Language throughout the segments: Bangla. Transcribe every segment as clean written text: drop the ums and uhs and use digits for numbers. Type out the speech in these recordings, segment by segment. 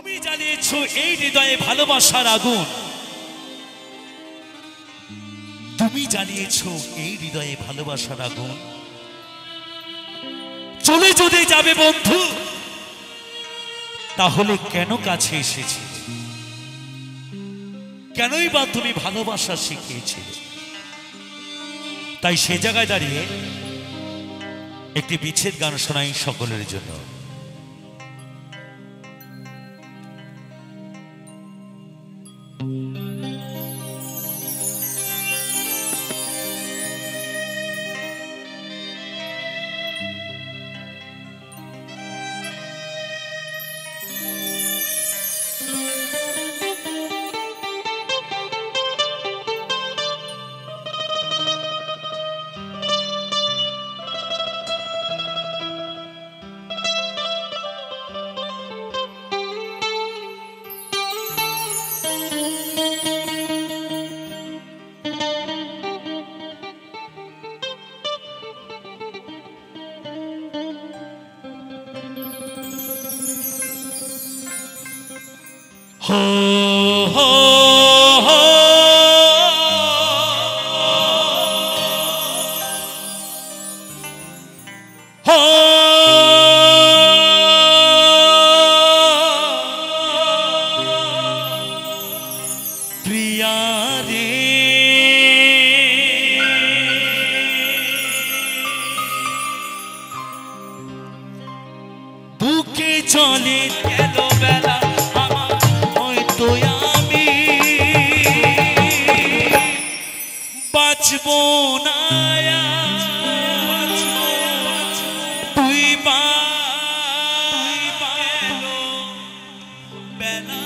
তুমি জ্বালিয়েছো এই হৃদয়ে ভালোবাসার আগুন, তুমি জ্বালিয়েছো এই হৃদয়ে ভালোবাসার আগুন। চলে যদি যাবে বন্ধু, তাহলে কেন কাছে এসেছি? কেনই বা তুমি ভালোবাসা শিখিয়েছিলে? তাই সে জায়গায় দাঁড়িয়ে একটি বিচ্ছেদ গান শোনাই সকলের জন্য। हो हो हो हो प्रिया रे बुके चले गेलो बेला বাঁচবো না তুই বাঁচলো বেলা।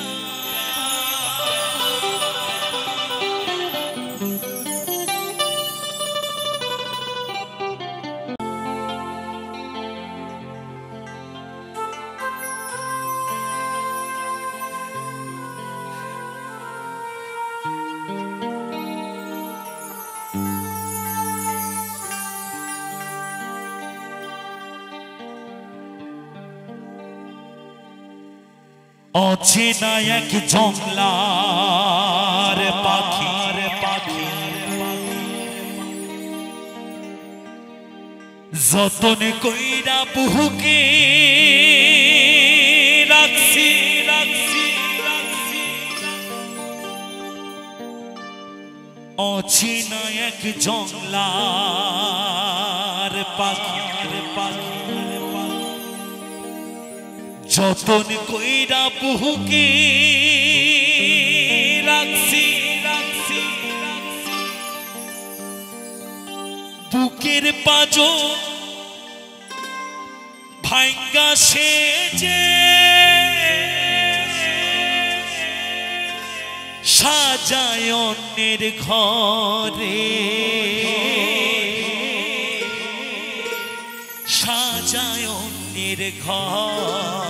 অচেনা এক জংলার পাখি যতন কইরা বুকে রাখছি অচেনা এক জংলার পাখি যতন কইরা বুকে রাখছি বুকের পাজো ভাঙ্গা সেজে সাজায় অন্যের ঘরে সাজায় অন্যের ঘর।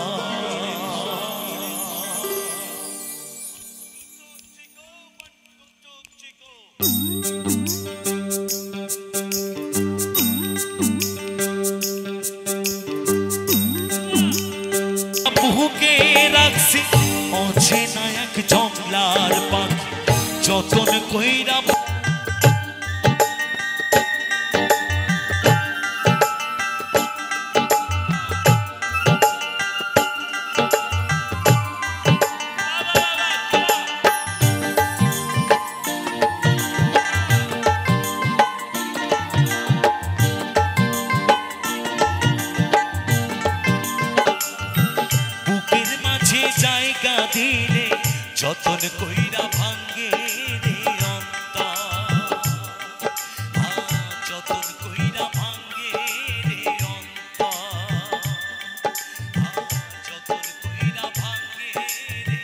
বুকে রাখছি অচেনা এক জংলার পাখি যতন কইরা জায়গা দিলে যতন কইরা ভাঙ্গে রে অন্তর, যতন কইরা ভাঙ্গে রে অন্তর, যতন কইরা ভাঙ্গে রে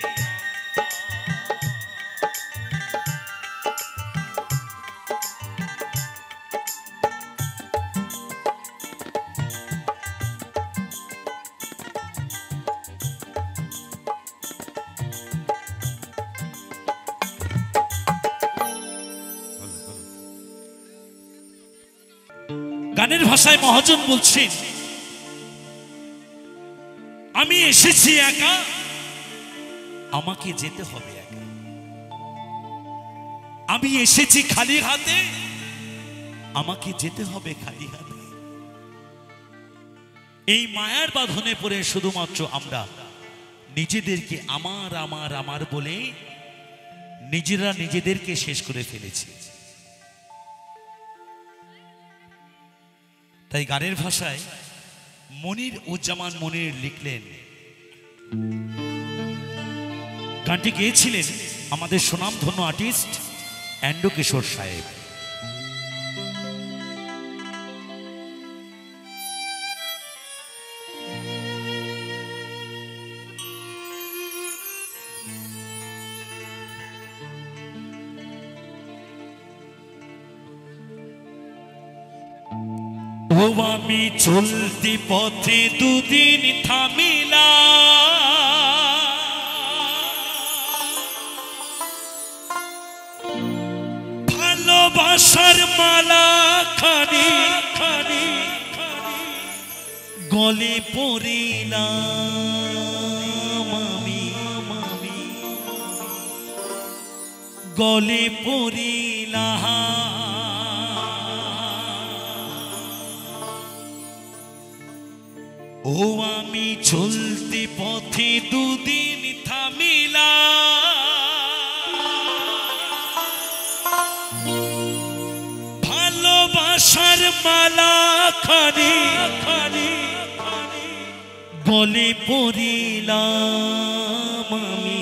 গানের ভাষায় মহাজন বলছেন, আমি এসেছি একা আমাকে যেতে হবে একা। আমি এসেছি খালি হাতে, আমাকে যেতে হবে খালি হাতে। এই মায়ার বাঁধনে পড়ে শুধুমাত্র আমরা নিজেদেরকে আমার আমার আমার বলে নিজেরা নিজেদেরকে শেষ করে ফেলেছি। তাই গানের ভাষায় মনিরুজ্জামান মনির লিখলেন, গানটি গেয়েছিলেন আমাদের সুনামধন্য আর্টিস্ট এন্ডো কিশোর সাহেব। ও আমি চলতি পথে দুদিন থামিলা, ভালোবাসার মালা খানি খানি গলে পড়িলাম আমি, গলে পড়িলাম। ও আমি চলতে পথে দুদিন থামিলা, ভালোবাসার মালা খানি খানি গলে পড়িলাম আমি,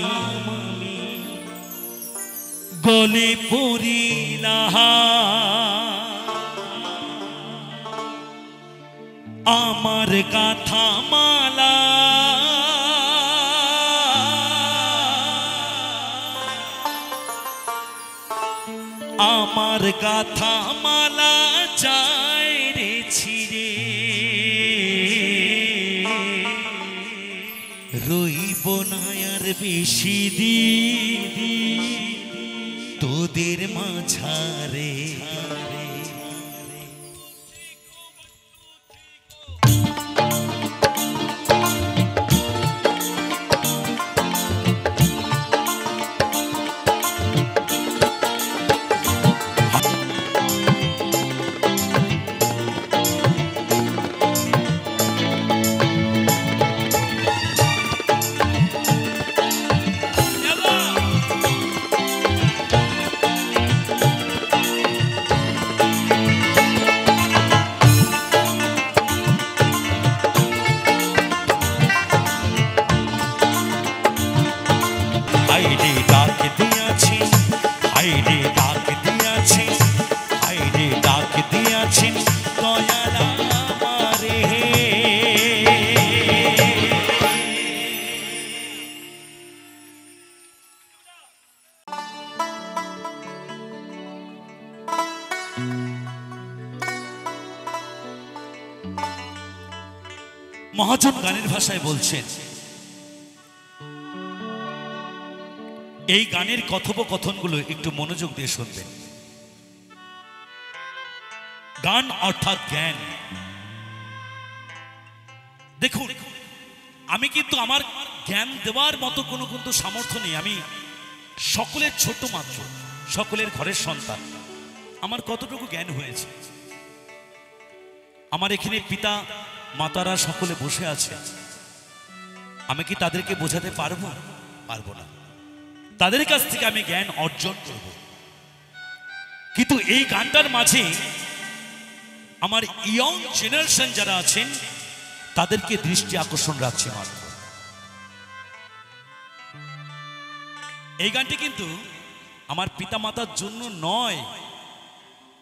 গলে পড়িলাম। আমার গাথা মালা আমার গাথা মালা যায় রে ছিড়ে, রইব না আর বেশি দিন তোদের মাঝারে। হাইরে ডাক দিয়াছি, হাইরে ডাক দিয়াছি, হাইরে ডাক দিয়াছি দয়াল আমারে। মহাজন গানের ভাষায় বলছেন, এই গানের কথোপকথনগুলো একটু মনোযোগ দিয়ে শুনবেন। গান অর্থাৎ জ্ঞান। দেখুন, আমি কিন্তু আমার জ্ঞান দেওয়ার মতো কোনো কিন্তু সামর্থ্য নেই। আমি সকলের ছোট মাত্র, সকলের ঘরের সন্তান। আমার কতটুকু জ্ঞান হয়েছে, আমার এখানে পিতা মাতারা সকলে বসে আছে, আমি কি তাদেরকে বোঝাতে পারবো? পারবো না। তাদের কাছ থেকে আমি জ্ঞান অর্জন করব, কিন্তু এই গানটার মাঝে আমার ইয়ং জেনারেশন যারা আছেন তাদেরকে দৃষ্টি আকর্ষণ রাখছে মাত্র। এই গানটি কিন্তু আমার পিতামাতার জন্য নয়,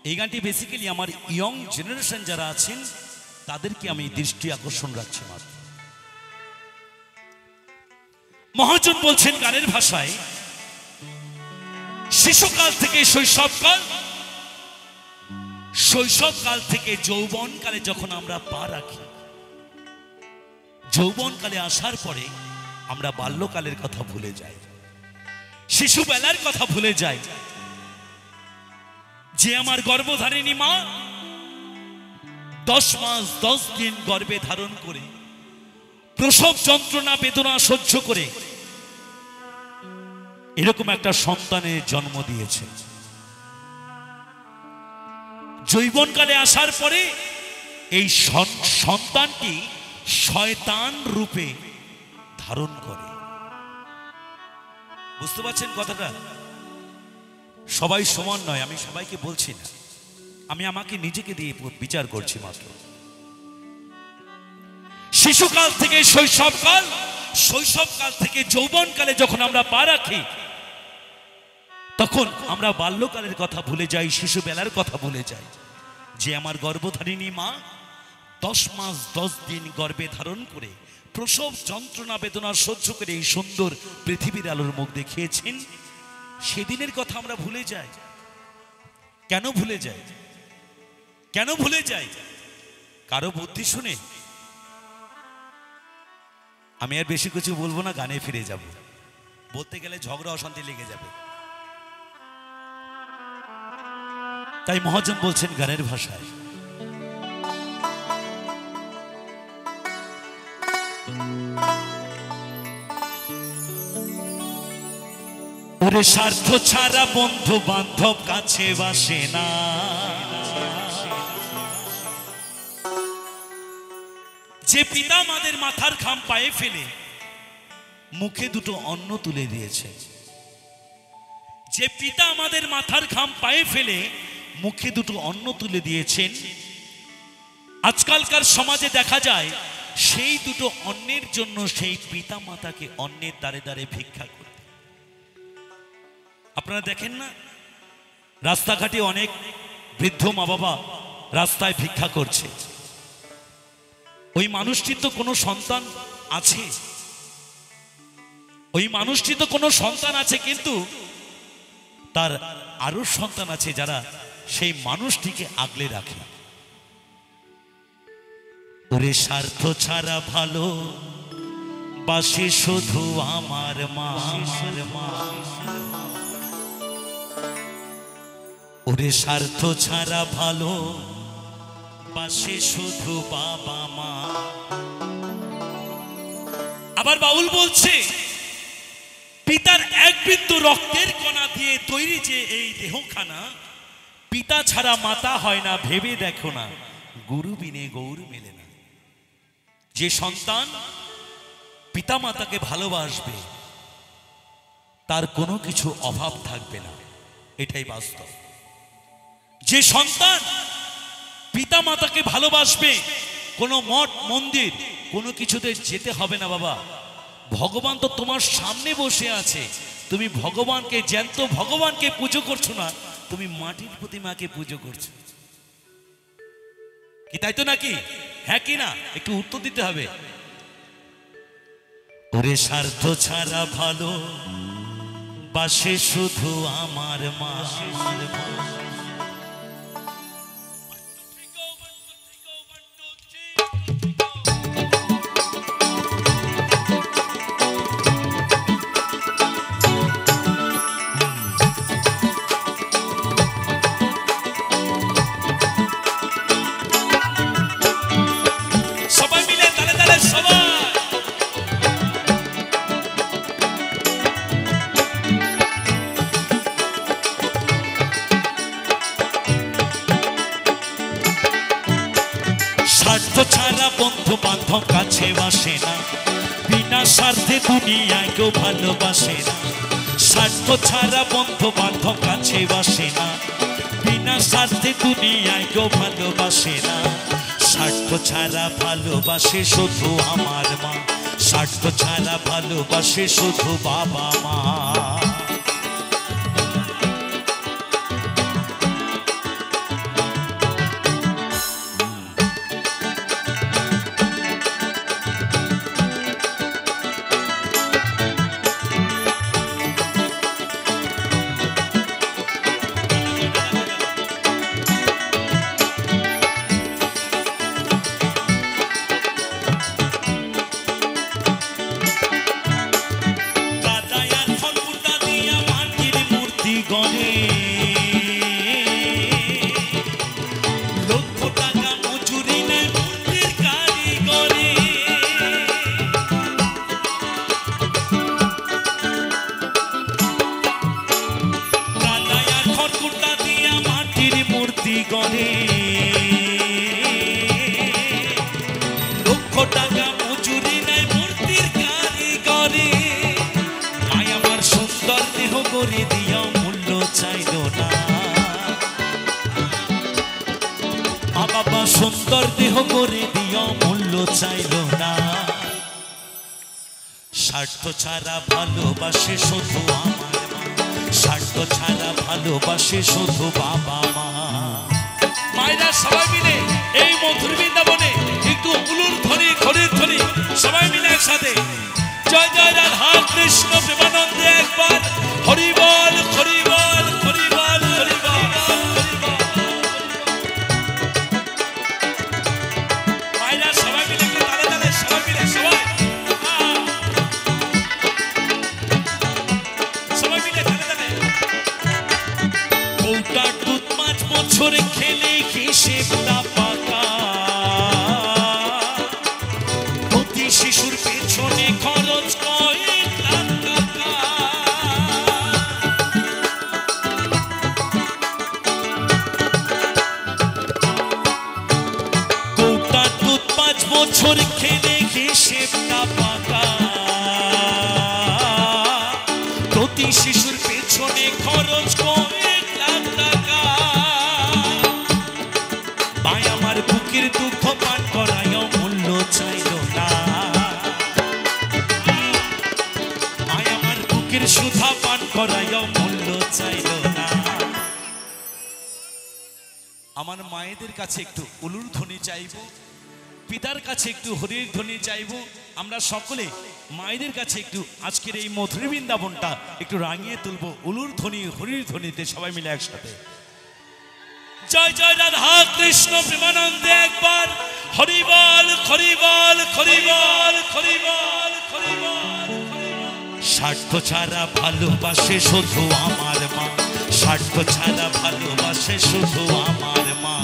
এই গানটি বেসিক্যালি আমার ইয়ং জেনারেশন যারা আছেন তাদেরকে আমি দৃষ্টি আকর্ষণ রাখছি মাত্র। মহাজন বলছেন গানের ভাষায়, শিশুকাল থেকে শৈশবকাল, শৈশবকাল থেকে যৌবনকালে যখন আমরা পা রাখি, যৌবনকালে আসার পরে আমরা বাল্যকালের কথা ভুলে যাই, শিশুবেলার কথা ভুলে যাই। যে আমার গর্ভধারিণী মা 10 মাস 10 দিন গর্ভে ধারণ করে প্রসব যন্ত্রণা বেদনা সহ্য করে এরকম একটা সন্তানের জন্ম দিয়েছে। যৌবনকালে আসার পরে এই সন্তানটি শয়তান রূপে ধারণ করে। বুঝতে পারছেন কথাটা? সবাই সমান নয়, আমি সবাইকে বলছি না, আমি আমাকে নিজেকে দিয়ে বিচার করছি মাত্র। শিশুকাল থেকে শৈশবকাল, শৈশবকাল থেকে যৌবনকালে যখন আমরা পা রাখি, তখন আমরা বাল্যকালের কথা ভুলে যাই, শিশুবেলার কথা ভুলে যাই। যে আমার গর্ভধারিণী মা 10 মাস 10 দিন গর্ভে ধারণ করে প্রসব যন্ত্রণা বেদনা সহ্য করে এই সুন্দর পৃথিবীর আলোর মুখ দেখিয়েছেন, সেদিনের কথা আমরা ভুলে যাই। কেন ভুলে যাই? কেন ভুলে যাই? কারো বুদ্ধি শুনে? আমি আর বেশি কিছু বলবো না, গানে ফিরে যাব। বলতে গেলে ঝগড়া অশান্তি লেগে যাবে। তাই মহাজন বলছেন গানের ভাষায়, ওরে স্বার্থ ছাড়া বন্ধু বান্ধব কাছে বাসে না, যে পিতা আমাদের মাথার ঘাম পায়ে ফেলে মুখে দুটো অন্ন তুলে দিয়েছে, যে পিতা আমাদের মাথার ঘাম পায়ে ফেলে মুখে দুটো অন্ন তুলে দিয়েছেন, আজকালকার সমাজে দেখা যায় সেই দুটো অন্নের জন্য সেই পিতা মাতাকে অন্নের দ্বারে দ্বারে ভিক্ষা করতে। আপনারা দেখেন না, রাস্তাঘাটে অনেক বৃদ্ধ মা বাবা রাস্তায় ভিক্ষা করছে। ওই মানুষটির তো কোনো সন্তান আছে, ওই মানুষটি তো কোনো সন্তান আছে, কিন্তু তার আরো সন্তান আছে যারা সেই মানুষটিকে আগলে রাখে। ওরে স্বার্থ ছাড়া ভালো বাসে শুধু আমার মা, ওরে স্বার্থ ছাড়া ভালো বাসে শুধু বাবা মা। আবার বাউল বলছে, পিতার এক বিন্দু রক্তের কণা দিয়ে তৈরি যে এই দেহখানা, পিতা ছাড়া মাতা হয় না, ভেবে দেখো না, গুরু বিনে গৌর মেলে না। যে সন্তান পিতা মাতাকে ভালোবাসবে তার কোনো কিছু অভাব থাকবে না, এটাই বাস্তব। যে সন্তান পিতা মাতাকে ভালোবাসবে, কোনো মঠ মন্দির কোনো কিছুতে যেতে হবে না। বাবা, ভগবান তো তোমার সামনে বসে আছে, তুমি ভগবানকে, জ্যান্ত ভগবানকে পুজো করছো না, তুমি মাটির প্রতিমাকে পুজো করছো কি? তাই তো নাকি? হ্যাঁ কি না? একটু উত্তর দিতে হবে। ওরে স্বার্থ ছাড়া ভালো বাসে শুধু আমার মা, ছাড়া বন্ধু বান্ধব কাছে বাসে না, বিনা স্বার্থে দুনিয়ায় কেউ ভালোবাসে না। স্বার্থ ছাড়া বন্ধু বান্ধব কাছে বাসে না, বিনা স্বার্থে দুনিয়ায় কেউ ভালোবাসে না। স্বার্থ ছাড়া ভালোবাসে শুধু আমার মা, স্বার্থ ছাড়া ভালোবাসে শুধু বাবা মা। করে, লক্ষ টাকা মজুরি নাই মূর্তির কারিগরে। মায় আমার সুন্দর দেহ করে দিয়া মূল্য চাইল না, মা বাবা সুন্দর দেহ করে দিয়া মূল্য চাইল না। স্বার্থ ছাড়া ভালোবাসে শুধু আমার মা, স্বার্থ ছাড়া ভালোবাসে শুধু বাবা মা। মায়েরা সবাই মিলে এই মধুর বৃন্দাবনে একটু উলুর ধ্বনি খড়ির ধ্বনি সবাই মিলে একসাথে জয় জয় রাধা কৃষ্ণ প্রেমানন্দে একবার হরি বল হরি বল হরি বল হরি বল। মায়েরা সবাই মিলে একটু তালে তালে সবাই মিলে সবাই সবাই মিলে তালে তালে। কৌটা দুধ 5 বছর খেলে হিসেবটা পাকা, প্রতি শিশুর পেছনে খরচ কয়েক লাখ টাকা। কৌটা দুধ 5 বছর খেলে হিসেবটা পাকা, প্রতি শিশুর পেছনে খরচ কয়েক লাখ টাকা। মায় আমার বুকের দুঃখ পান করায় মূল্য চাইল না, মায় আমার বুকের সুধা পান করায় মূল্য চাইল না। আমার মায়েদের কাছে একটু উলুর ধ্বনি চাইব, পিতার কাছে একটু হরির ধ্বনি চাইব। আমরা সকলে মায়েদের কাছে একটু আজকের এই মধুর বৃন্দাবনটা একটু রাঙিয়ে তুলব উলুর ধ্বনি হরির ধ্বনিতে সবাই মিলে একসাথে। জয় জয় রাধা কৃষ্ণ প্রেমানন্দে একবার হরি বল হরি বল হরি বল হরি বল হরি বল। স্বার্থ ছাড়া ভালোবাসে শুধু আমার মা, স্বার্থ ছাড়া ভালোবাসে শুধু আমার মা।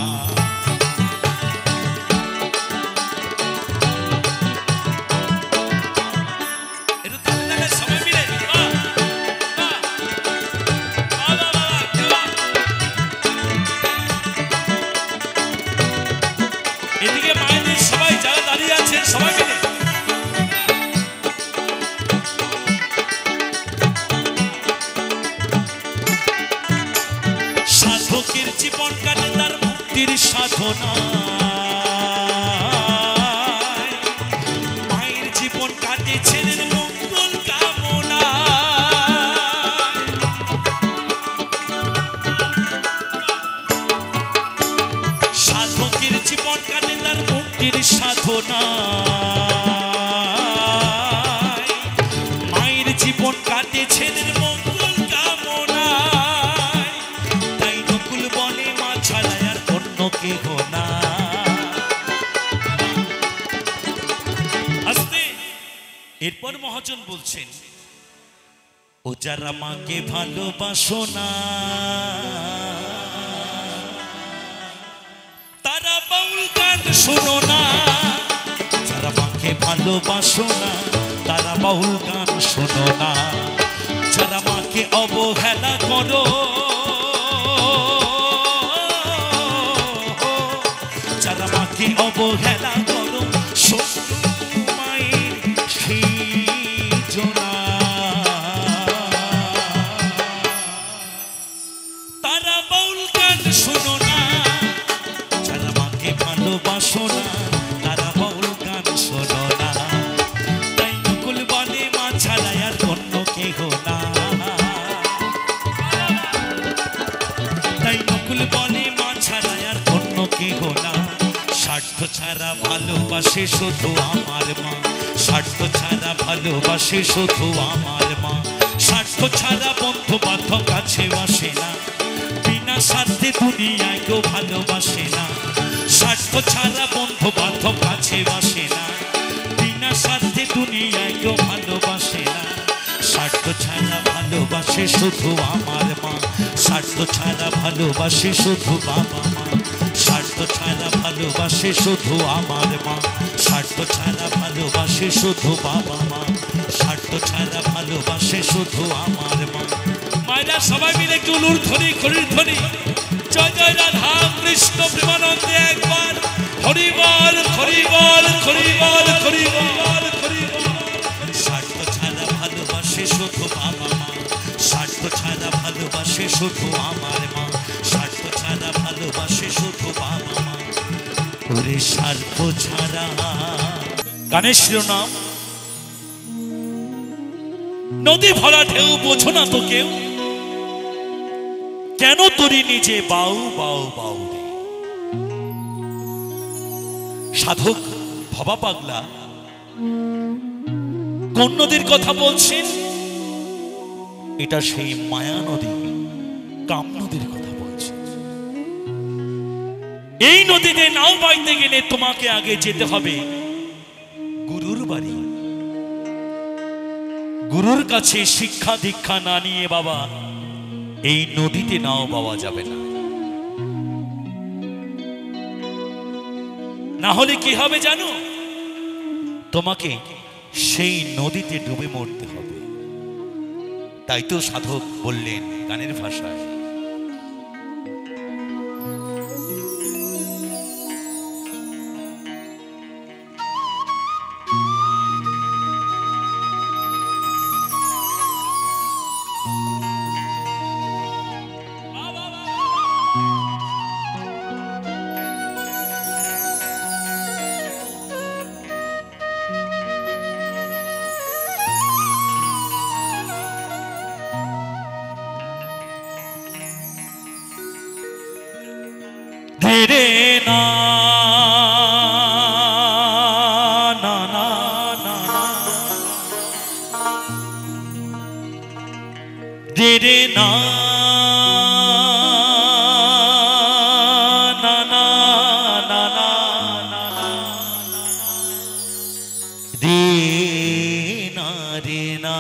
এদিকে মায়েদের সবাই যারা দাঁড়িয়ে আছেন সবাই মিলে সাধকের জীবন কাটে তার মুক্তির সাধনা, মায়ের জীবন কাটে ছেলের মঙ্গল কামনা। সাধকের জীবন কাটে তার মুক্তির সাধনা, মায়ের জীবন কাটে ছেলের মঙ্গল কামনা। তাই নকুল বলে মা ছাড়া আর অন্য কেহ না। আস্তে এরপর মহাজন বলছেন, ও যারা মাকে ভালোবাসো না তারা বাউল গান শোনো না, যারা মাকে ভালোবাসো না তারা বাউল গান শোনো না। যারা মাকে অবহেলা করো, যারা মাকে অবহেলা করো শত্রু মায়ের সৃজনা, তারা বাউল গান শোনো না। যারা মাকে ভালোবাসো না তারা বাউল গান শোনো না। তাই নকুল বলে মা ছাড়া আর অন্য কেহ না, তাই নকুল বলে মা ছাড়া আর অন্য কেহ না। স্বার্থ ছাড়া ভালোবাসে শুধু আমার মা, স্বার্থ ছাড়া ভালোবাসে শুধু আমার মা। স্বার্থ ছাড়া বন্ধু বান্ধব কাছে আসে না, বিনা স্বার্থে দুনিয়ায় কেউ ভালোবাসে না। স্বার্থ ছাড়া বন্ধু বান্ধব কাছে আসে না, বিনা স্বার্থে দুনিয়ায় কেউ ভালোবাসে না। স্বার্থ ছাড়া ভালোবাসে শুধু আমার মা, স্বার্থ ছাড়া ভালোবাসে শুধু বাবা মা। স্বার্থ ছাড়া ভালোবাসে শুধু আমার মা, স্বার্থ ছাড়া ভালোবাসে শুধু বাবা মা। স্বার্থ ছাড়া ভালোবাসে শুধু আমার মা। মায়েরা সবাই মিলে একটু উলুর ধ্বনি খড়ির ধ্বনি জয় জয় রাধা কৃষ্ণ প্রেমানন্দে একবার হরিবল হরিবল হরিবল হরিবল হরিবল। স্বার্থ ছাড়া ভালোবাসে শুধু বাবা মা, স্বার্থ ছাড়া ভালোবাসে শুধু আমার মা, স্বার্থ ছাড়া ভালোবাসে শুধু বাবা মা, ওরে স্বার্থ ছাড়া। গানের শিরোনাম নদী ভরা ঢেউ, বোঝো না তো কেউ, কেন তোরি নিজে বাউ বাউ বাউ রে। সাধক ভবা পাগলা কোন নদীর কথা বলছেন? এটা সেই মায়া নদী, কাম নদীর কথা বলছে। এই নদীতে নাও বাইতে গেলে তোমাকে আগে যেতে হবে গুরুর বাড়ি। গুরুর কাছে শিক্ষা দীক্ষা না নিয়ে বাবা এই নদীতে নাও পাওয়া যাবে না। না হলে কি হবে জানো? তোমাকে সেই নদীতে ডুবে মরতে হবে। তাই তো সাধক বললেন গানের ভাষায়, ধীরে না না না না ধীরে না না না না না রে না রে না।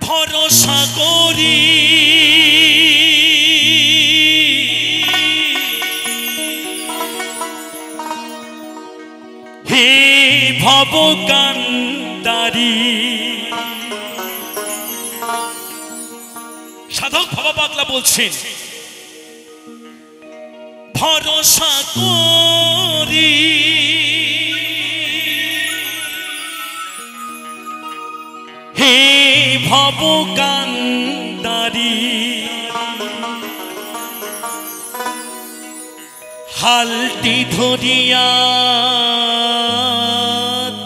ভরসা করি হে ভবকান্তারি। সাধক ভবা পাগলা বলছেন ভরসা করি হে ভবকান্তারি, হালটি ধরিয়া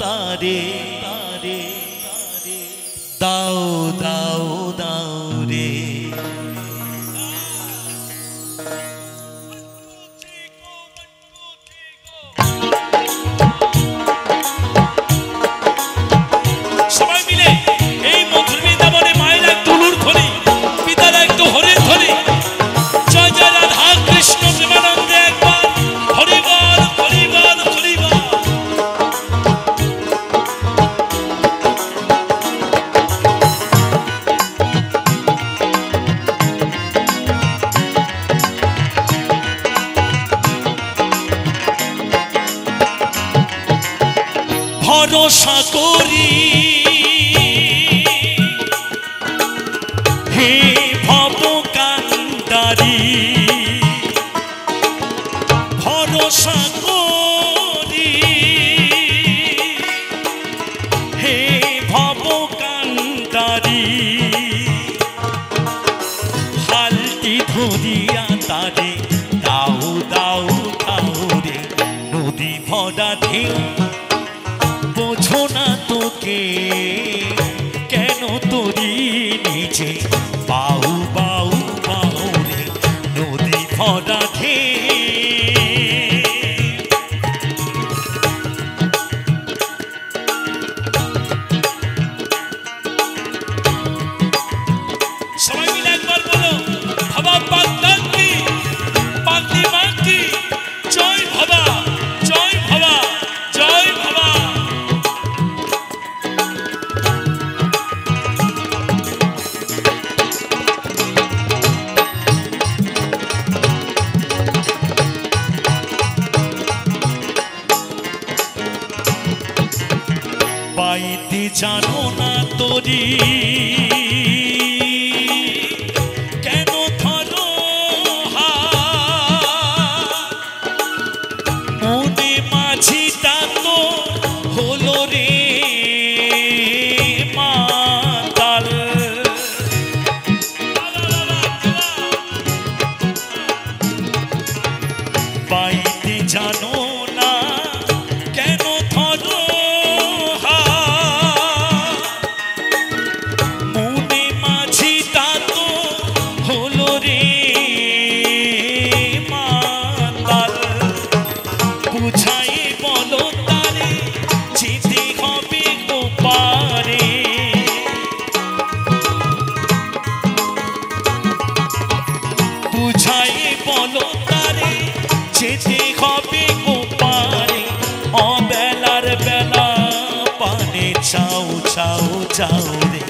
তারে তারে তারে দাও দাও দাও রে। সবাই মিলে এই মধুর বৃন্দাবনে মায়ের এক তুলুর ধ্বনি, পিতার এক তো হরির ধ্বনি। জয় জয় রাধা কৃষ্ণ প্রেমানন্দে একবার হরিবল হরিবল হরিবল। ভরসা করি হে ভবকান্তারি, ভরসা করি হে ভবকান্তারি, হালটি ধরিয়া তারে দাও দাও দাও রে। নদী ভরা ঢেউ, বোঝো না তোকে, কেন তোরি নিজে বাউ বাউ বাউ রে। নদী ভরা ঢেউ, সবাই মিলে একবার বলো ভবা পাগলা কি, পাগলি মা কি, জয় ভবা জয় ভবা জয় ভবা। জানো না তোরি কেন ধরো মনে মাঝিটা তো হলো রে মাতাল বাইতে জানো না কেন ধরো মনে মাঝিটা তো হলো রে মাতাল বুঝাই বলো তারে যেতে হবে ওপারে বুঝাই বলো তারে যেতে হবে ওপারে অবেলার বেলা পানে চাও চাও চাও রে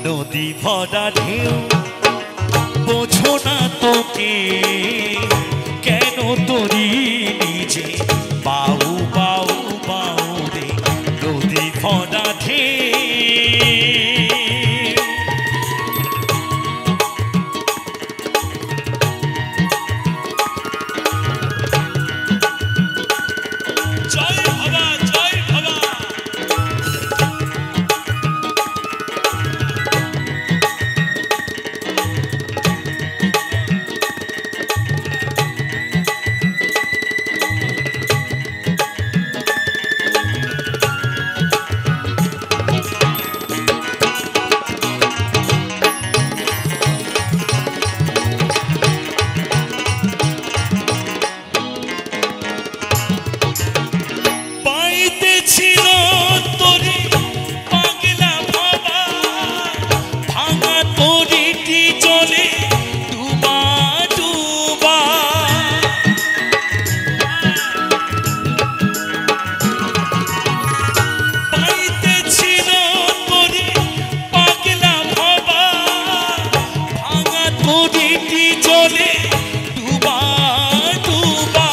নদী ভরা ঢেউ বোঝো না তোকে কেন তোরি নিজে বাউ বাউ বাউ রে নদী ভরা ঢেউ জয় বাবা জয় বাবা ছিল তোরে পাগলা বাবা ভাঙা তরিটি চলে ডুবা ডুবা পাইতে ছিল তোরে পাগলা বাবা ভাঙা তরিটি চলে ডুবা ডুবা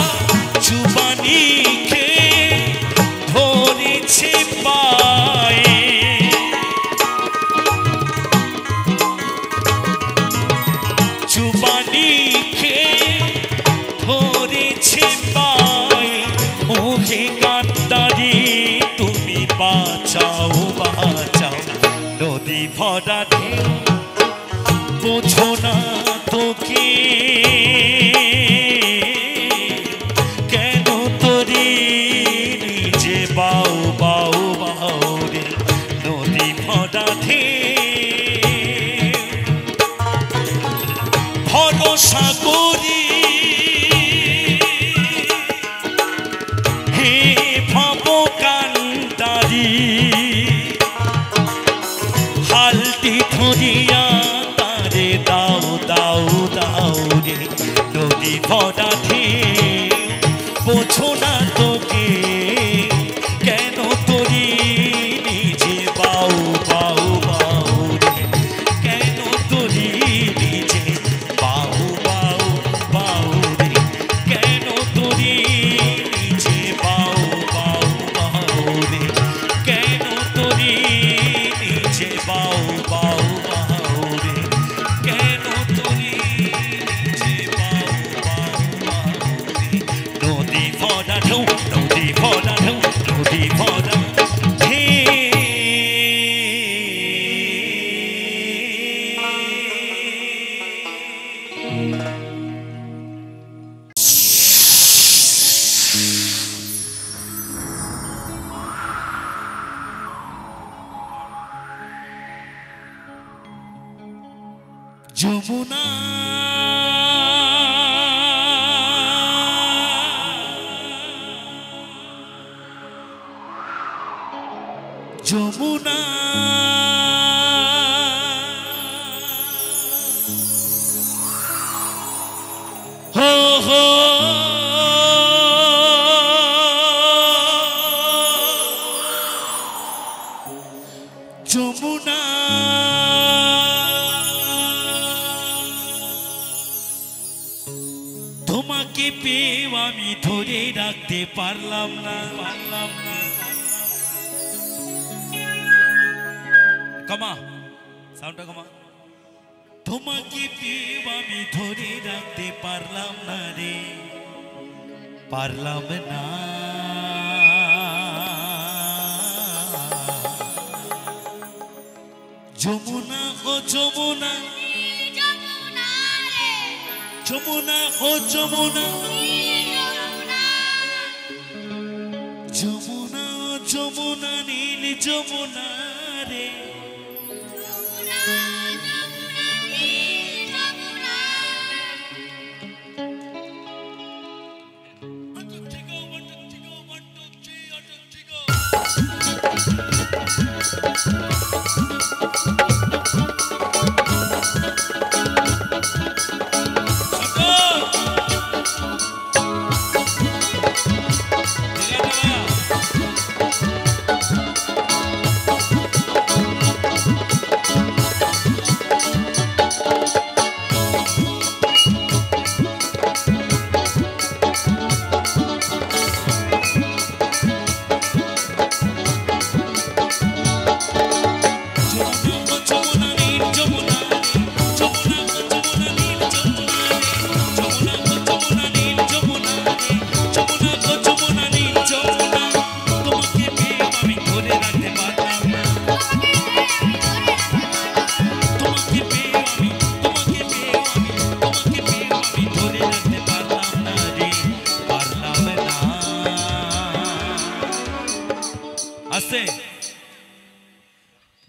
চুবানি ধরেছে পায়ে চুবানি খেয়ে ধরেছে পায়ে মুখে কান্দারি তুমি বাঁচাও বাঁচাও নদী ভরা ঢেউ বোঝো না তোকে কেন তোরি নিজে বাউ বাউ বাউ রে নদী ভরা ঢেউ ভরসা করি হে ভব কান্দারি হালটি ধরিয়া তারে দাও দাও দাও রে নদী ভরা ঢেউ বোঝো না তোকে কেন তোরি নিজে বাউ বাউ বাউ রে কেন তোরি নিজে বাউ বাউ বাউ রে কেন তোরি নিজে বাউ বাউ বাউ রে কেন তোরি নিজে বাউ বাউ বাউ রে কেন তোরি নিজে বাউ বাউ বাউ রে নদী ভরা ঢেউ নদী ভরা ঢেউ নদী ভরা যমুনা যমুনা হো হো যমুনা তোমাকে পেয়ে আমি ধরে রাখতে পারলাম না কমা সাউন্ডটা কমা। তোমাকে পেয়ে আমি ধরে রাখতে পারলাম না রে, পারলাম না। যমুনা ও যমুনা, যমুনা ও যমুনা, যমুনা ও যমুনা, নীল যমুনা রে। যমুনা ও যমুনা, নীল যমুনা রে,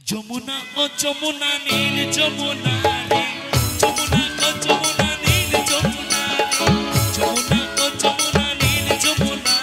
যমুনা ও যমুনা, নীল যমুনা রে, যমুনা ও যমুনা, নীল যমুনা রে, যমুনা ও যমুনা, নীল যমুনা।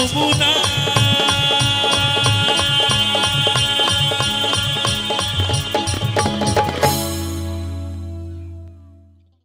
যমুনা